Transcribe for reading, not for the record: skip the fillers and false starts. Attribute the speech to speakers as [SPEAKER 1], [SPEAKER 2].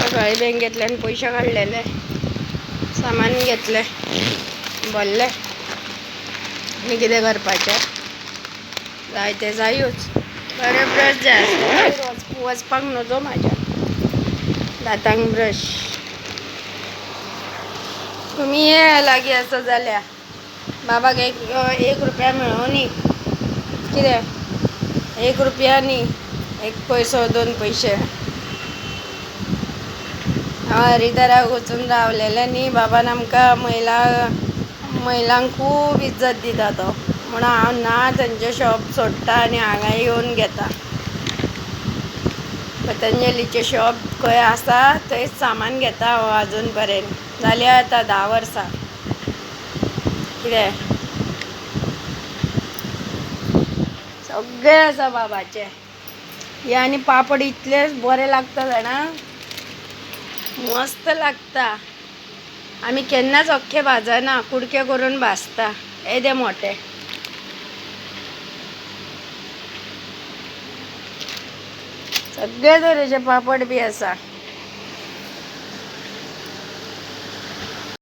[SPEAKER 1] सकाळी बँकेतल्यान पैसे काढलेले, सामान घेतले, बोलले मी कितें करपाचें जाय तें जायूच. बरे ब्रश जाय आसले वचपाक नजो म्हाज्या दातांक ब्रश. तुम्ही ये लागीं आसा जाल्यार बाबाक एक रुपया मेळोनी कितें 1 रुपया न्ही 1 पैसो 2 पैसे. हरिदाराक वचून रावलेले न्ही बाबान आमकां महिलांक खूब इज्जत दिता तो म्हणून हांव ना तेंचे शॉप सोडटा आनी हांगा येवन घेता. पतंजलीचे शॉप खंय आसा थंयच सामान घेता हांव आजून पर्यंत. जाल्यार आतां 10 वर्सां. कितें सगळें आसा बाबाचें. हे आनी पापड इतले बरे लागता जाणा, मस्त लागता. आमी केन्नाच अख्खे भाजना, कुडके करून भाजता. येदे मोठे सगळे तरेचे पापड बी आसा.